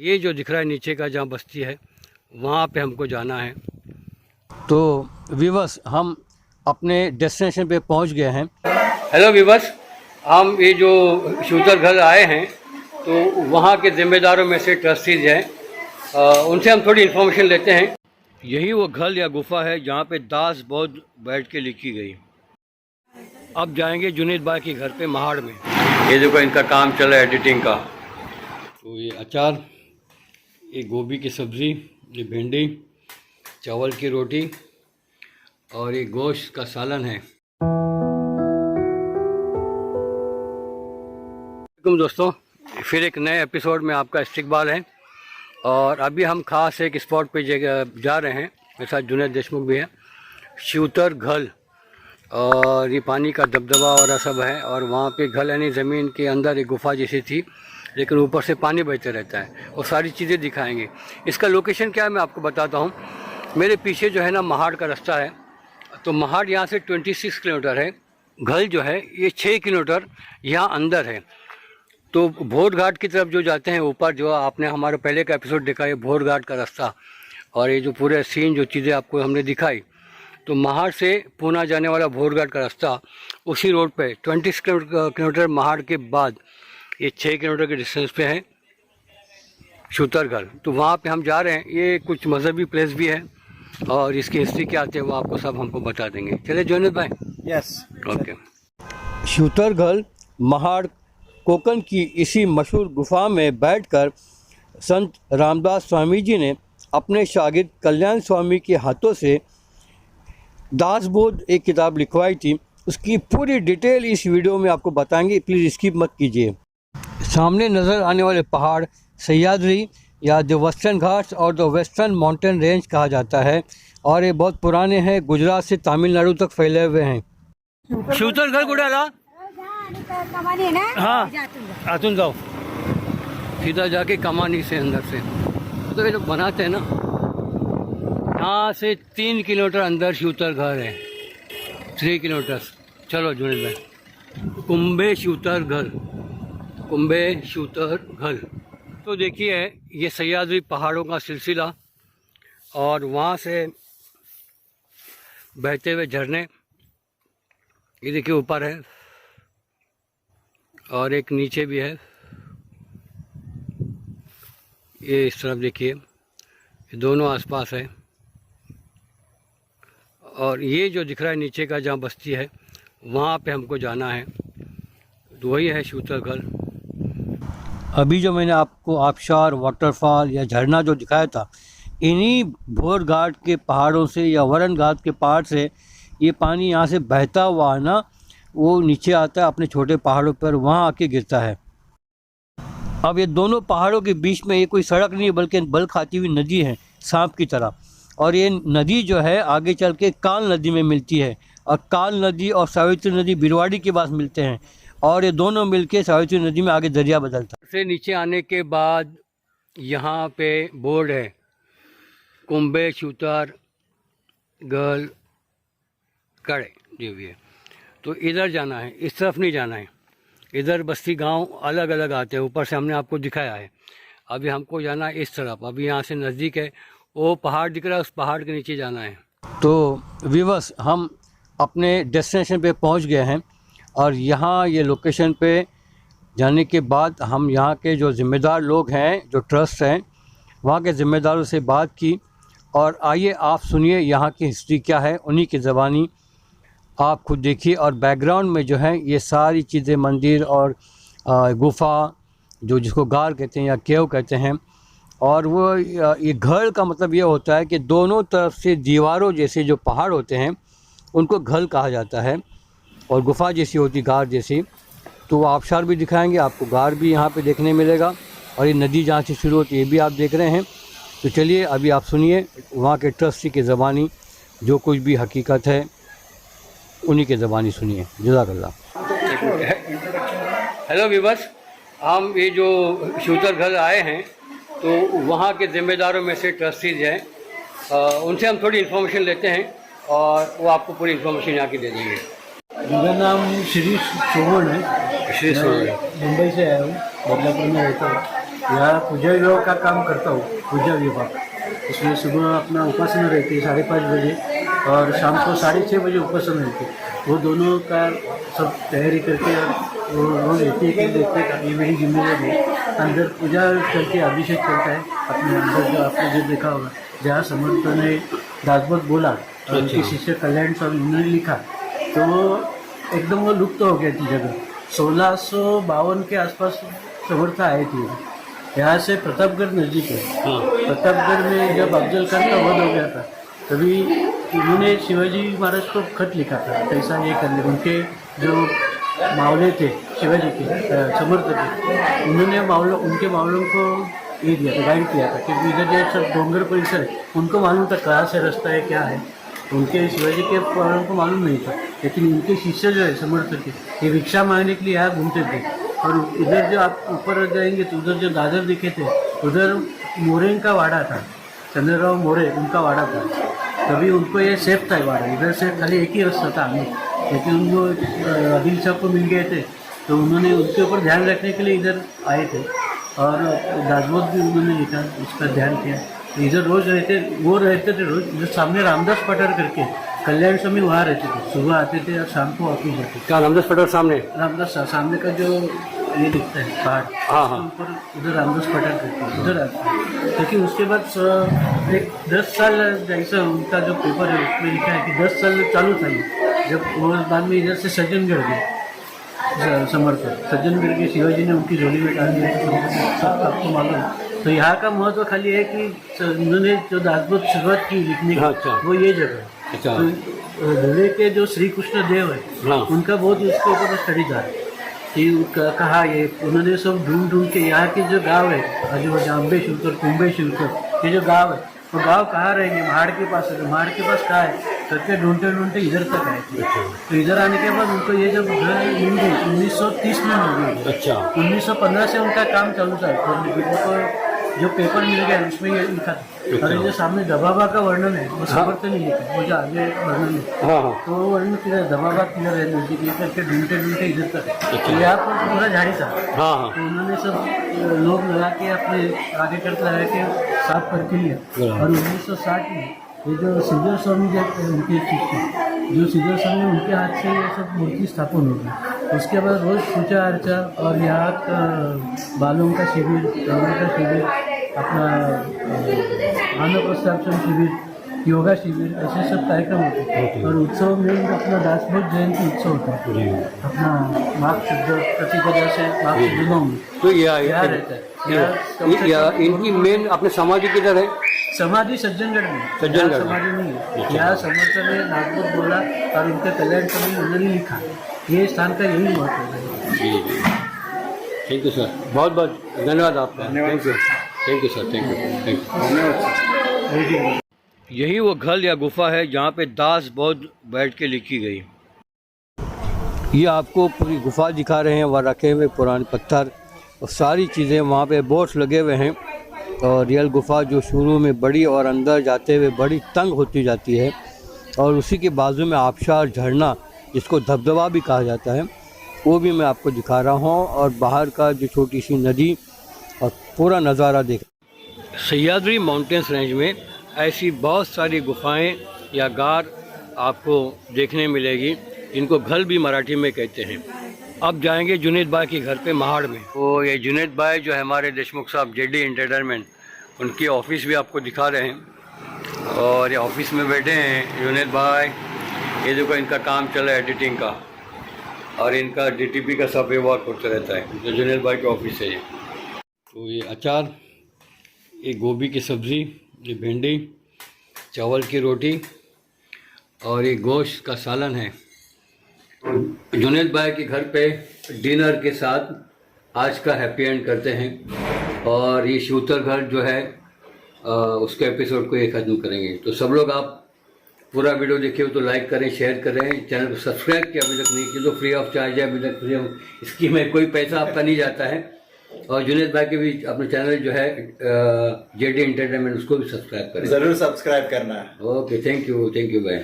ये जो दिख रहा है नीचे का जहाँ बस्ती है वहाँ पे हमको जाना है। तो व्यूअर्स हम अपने डेस्टिनेशन पे पहुँच गए हैं। हेलो व्यूअर्स, हम ये जो शूटर घर आए हैं तो वहाँ के ज़िम्मेदारों में से ट्रस्टीज हैं, उनसे हम थोड़ी इन्फॉर्मेशन लेते हैं। यही वो घर या गुफा है जहाँ पे दास बौद्ध बैठ के लिखी गई। अब जाएंगे जुनेद भाई के घर पे महाड़ में। ये देखो इनका काम चला है एडिटिंग का। तो ये अचार, ये गोभी की सब्ज़ी, ये भिंडी, चावल की रोटी और ये गोश्त का सालन है। दोस्तों, फिर एक नए एपिसोड में आपका इस्तकबाल है। और अभी हम खास एक स्पॉट पे जा रहे हैं। मेरे साथ जुनेद देशमुख भी है। शूटर घल, और ये पानी का दबदबा और सब है। और वहाँ पे घल यानी ज़मीन के अंदर एक गुफा जैसी थी, लेकिन ऊपर से पानी बहते रहता है। और सारी चीज़ें दिखाएंगे। इसका लोकेशन क्या है मैं आपको बताता हूँ। मेरे पीछे जो है ना महाड़ का रास्ता है। तो महाड़ यहाँ से 26 किलोमीटर है। घल जो है ये 6 किलोमीटर यहाँ अंदर है। तो भोर घाट की तरफ जो जाते हैं ऊपर, जो आपने हमारे पहले का एपिसोड देखा है भोर घाट का रास्ता, और ये जो पूरे सीन जो चीज़ें आपको हमने दिखाई, तो महाड़ से पूना जाने वाला भोर घाट का रास्ता उसी रोड पे 20 किलोमीटर महाड़ के बाद ये 6 किलोमीटर के डिस्टेंस पे है शूतरगढ़। तो वहाँ पे हम जा रहे हैं। ये कुछ मजहबी प्लेस भी है और इसकी हिस्ट्री क्या आती है वो आपको सब हमको बता देंगे। चले जुनेद भाई। Yes, okay. शूतरगढ़ महाड़ कोकण की इसी मशहूर गुफा में बैठकर संत रामदास स्वामी जी ने अपने शागिर्द कल्याण स्वामी के हाथों से दासबोध एक किताब लिखवाई थी। उसकी पूरी डिटेल इस वीडियो में आपको बताएंगे, प्लीज़ स्किप मत कीजिए। सामने नज़र आने वाले पहाड़ सह्याद्री या द वेस्टर्न घाट्स और द वेस्टर्न माउंटेन रेंज कहा जाता है, और ये बहुत पुराने हैं। गुजरात से तमिलनाडु तक फैले हुए हैं। शूतरगढ़ गुड़ाला, हाँ आतुन जाओ सीधा जाके कमानी से अंदर से। तो ये लोग बनाते हैं ना, यहाँ से 3 किलोमीटर अंदर शूतरगढ़ है। 3 किलोमीटर। चलो जुनेद भाई। कुंभे शूतरगढ़, कुंभे शूतरगढ़। तो देखिए ये सह्याद्री पहाड़ों का सिलसिला, और वहाँ से बहते हुए झरने, ये देखिए ऊपर है और एक नीचे भी है। ये इस तरफ देखिए, ये दोनों आसपास है। और ये जो दिख रहा है नीचे का जहाँ बस्ती है वहाँ पे हमको जाना है। तो वही है शूतरगढ़। अभी जो मैंने आपको आबशार, वाटरफॉल या झरना जो दिखाया था, इन्हीं भोर घाट के पहाड़ों से या वरण घाट के पहाड़ से ये पानी यहाँ से बहता हुआ ना वो नीचे आता है अपने छोटे पहाड़ों पर, वहाँ आके गिरता है। अब ये दोनों पहाड़ों के बीच में ये कोई सड़क नहीं है, बल्कि बल खाती हुई नदी है सांप की तरह। और ये नदी जो है आगे चल के काल नदी में मिलती है, और काल नदी और सावित्री नदी बिरवाड़ी के पास मिलते हैं, और ये दोनों मिलके सावित्री नदी में आगे दरिया बदलता है। से नीचे आने के बाद यहाँ पे बोर्ड है कुंभे शूतरगढ़ कड़े जो भी है। तो इधर जाना है, इस तरफ नहीं जाना है। इधर बस्ती गांव अलग अलग आते हैं, ऊपर से हमने आपको दिखाया है। अभी हमको जाना है इस तरफ। अभी यहाँ से नज़दीक है, वो पहाड़ दिख रहा है, उस पहाड़ के नीचे जाना है। तो व्यूअर्स हम अपने डेस्टिनेशन पे पहुँच गए हैं, और यहाँ ये लोकेशन पे जाने के बाद हम यहाँ के जो ज़िम्मेदार लोग हैं, जो ट्रस्ट हैं, वहाँ के ज़िम्मेदारों से बात की। और आइए आप सुनिए यहाँ की हिस्ट्री क्या है, उन्हीं की ज़बानी आप खुद देखिए। और बैकग्राउंड में जो है ये सारी चीज़ें, मंदिर और गुफा, जो जिसको गार कहते हैं या केव कहते हैं। और वो ये घल का मतलब ये होता है कि दोनों तरफ से दीवारों जैसे जो पहाड़ होते हैं उनको घल कहा जाता है, और गुफा जैसी होती, गार जैसी। तो वो आबशार भी दिखाएंगे आपको, गार भी यहाँ पे देखने मिलेगा, और ये नदी जहाँ से शुरू होती है ये भी आप देख रहे हैं। तो चलिए अभी आप सुनिए वहाँ के ट्रस्टी की ज़बानी, जो कुछ भी हकीकत है उन्हीं के ज़बानी सुनिए। जज़ाकल्लाह। हेलो व्यूअर्स, हम ये जो शूतरगढ़ आए हैं तो वहाँ के ज़िम्मेदारों में से ट्रस्टीज हैं, उनसे हम थोड़ी इन्फॉर्मेशन लेते हैं और वो आपको पूरी इन्फॉर्मेशन यहाँ की दे देंगे। मेरा नाम श्री सोहन है। श्री सोहन, मुंबई से आया हूँ, बदलापुर में रहता हूँ। यहाँ पूजा विभाग का काम करता हूँ, पूजा विभाग। इसमें सुबह अपना उपासना रहती है 5:30 बजे और शाम को 6:30 बजे उपासना रहती है। वो दोनों का सब तैयारी करके वो रोज एक देखते का ये मेरी जिम्मेदारी है। अंदर पूजा करके अभिषेक चलता है अपने अंदर, जो आपने जो देखा होगा जहाँ समर्थ ने दासबोध बोला और उनके शिष्य कल्याण स्वामी उन्होंने लिखा, तो एकदम वो लुप्त हो गया थी जगह। 1652 के आसपास समर्थ आए थे। यहाँ से प्रतापगढ़ नज़दीक है। प्रतापगढ़ में जब अफजल खान का वध हो गया था तभी उन्होंने शिवाजी महाराज को खत लिखा था, कैसा ये कर ले। उनके जो मावले थे शिवाजी के समर्थ के, उन्होंने उनके मावलों को ये दिया था, गाइड किया था कि इधर जो सब डोंगर परिसर है उनको मालूम था कहाँ से रास्ता है क्या है। उनके शिवाजी के मावलों को मालूम नहीं था, लेकिन उनके शिष्य जो है समर्थ के, ये भिक्षा मांगने के लिए यहाँ घूमते थे। और इधर जो आप ऊपर जाएंगे तो उधर जो दादर दिखे थे उधर मोरे का वाड़ा था, चंद्रराव मोरे उनका वाड़ा था। तभी उनको ये सेफ था वाड़ा, इधर से खाली एक ही रास्ता था हमें, लेकिन उनको आदिल साहब को मिल गए थे तो उन्होंने उसके ऊपर ध्यान रखने के लिए इधर आए थे और दासबोध भी उन्होंने लिखा, उसका ध्यान किया। इधर रोज़ रहते थे रोज़। इधर सामने रामदास पठार करके कल्याण स्वामी वहाँ रहते थे, सुबह आते थे और शाम को वापस जाते थे। क्या रामदास पठार सामने? रामदास सामने का जो ये दिखता है पहाड़, हाँ, ऊपर उधर रामदास पठार करके उधर आते हैं। क्योंकि उसके बाद एक 10 साल जैसा उनका जो पेपर है उसमें लिखा है कि 10 साल चालू था ये। जब वो बाद में इधर से सज्जनगढ़ गए समर्थ, सज्जनगढ़ के शिवाजी ने उनकी झोली में डाल दिया, सब आपको मालूम है। तो यहाँ का महत्व खाली है कि उन्होंने जो दासबोध शुरुआत की लिखने की, वो ये जगह है। तो धुले के जो श्री कृष्ण देव है उनका बहुत उसके ऊपर स्टडी था कि कहा ये उन्होंने सब ढूंढ के यहाँ के जो गांव है आजू बाजू अम्बे शुल्कर कुंबे शुल्कर ये जो गांव है वो गांव कहाँ रहेंगे, महाड़ के पास है। तो महाड़ के पास कहाँ है करके ढूंढते इधर तक आए। तो इधर आने के बाद उनको ये जब घर मिल गई 1930 में मिल गई। अच्छा, 1915 से उनका काम चालू था। तो जो पेपर मिल गया उसमें ये लिखा था। और जो सामने दबाबा का वर्णन है वो समर्थ नहीं लिखा, वो जो आगे वर्णन है तो वो वर्णन किधर दबाबा किधर है नजदीक ये करके ढूंढते इधर तक। यहाँ पर पूरा झाड़ी था, तो उन्होंने सब लोग लगा के अपने कार्यकर्ता लगा के साफ करके लिया। और 1960 में ये जो सिद्धर स्वामी उनके शिष्य जो सिद्धर स्वामी उनके हाथ से ये सब मूर्ति स्थापन हो गई। उसके बाद रोज़ पूजा अर्चा और यहाँ बालों का शिविर, तरुणों का शिविर, अपना मानव प्रस्थापन शिविर, योगा शिविर, ऐसे सब कार्यक्रम होते हैं। और उत्सव में अपना दासबोध जयंती उत्सव होता है अपना माघ शुद्ध प्रतिपदा से माघ शुद्ध नवमी। तो यहाँ रहता है। इनकी मेन अपने समाधि किधर है? समाधि सज्जनगढ़ में, सज्जनगढ़ समाधि नहीं है। यहाँ समर्थ ने दासबोध बोला और उनके कल्याण स्वामी उन्होंने लिखा, ये स्थान का यही महत्व है। जी थैंक यू सर, बहुत बहुत धन्यवाद आपका। Thank you sir, thank you. यही वो घल या गुफा है जहाँ पे दासबोध बैठ के लिखी गई। ये आपको पूरी गुफा दिखा रहे हैं, वहाँ रखे हुए पुराने पत्थर और सारी चीज़ें वहाँ पे बोर्ड्स लगे हुए हैं। और रियल गुफा जो शुरू में बड़ी और अंदर जाते हुए बड़ी तंग होती जाती है और उसी के बाजू में आबशार झरना जिसको धबधबा भी कहा जाता है वो भी मैं आपको दिखा रहा हूँ। और बाहर का जो छोटी सी नदी और पूरा नज़ारा देख। सह्याद्री माउंटेन्स रेंज में ऐसी बहुत सारी गुफाएं या गार आपको देखने मिलेगी जिनको घल भी मराठी में कहते हैं। अब जाएंगे जुनेद भाई के घर पे महाड़ में। तो ये जुनेद भाई जो है हमारे देशमुख साहब जेडी एंटरटेनमेंट, उनकी ऑफिस भी आपको दिखा रहे हैं। और ये ऑफिस में बैठे हैं जुनेद भाई। ये देखो इनका काम चला है एडिटिंग का और इनका डीटीपी का सब वर्क होता रहता है। तो जुनेद भाई की ऑफिस है ये। तो ये अचार, ये गोभी की सब्ज़ी, ये भिंडी, चावल की रोटी और ये गोश्त का सालन है। जुनेद भाई के घर पे डिनर के साथ आज का हैप्पी एंड करते हैं और ये शूतर घर जो है उसके एपिसोड को ये ख़त्म करेंगे। तो सब लोग आप पूरा वीडियो देखिए तो लाइक करें, शेयर करें, चैनल को सब्सक्राइब किया अभी तक नहीं किया तो फ्री ऑफ चार्ज है, अभी तक फ्री ऑफ, इसकी में कोई पैसा आपका नहीं जाता है। और जुनेद भाई के भी अपना चैनल जो है जेडी एंटरटेनमेंट उसको भी सब्सक्राइब करें, जरूर सब्सक्राइब करना है। ओके, थैंक यू भाई।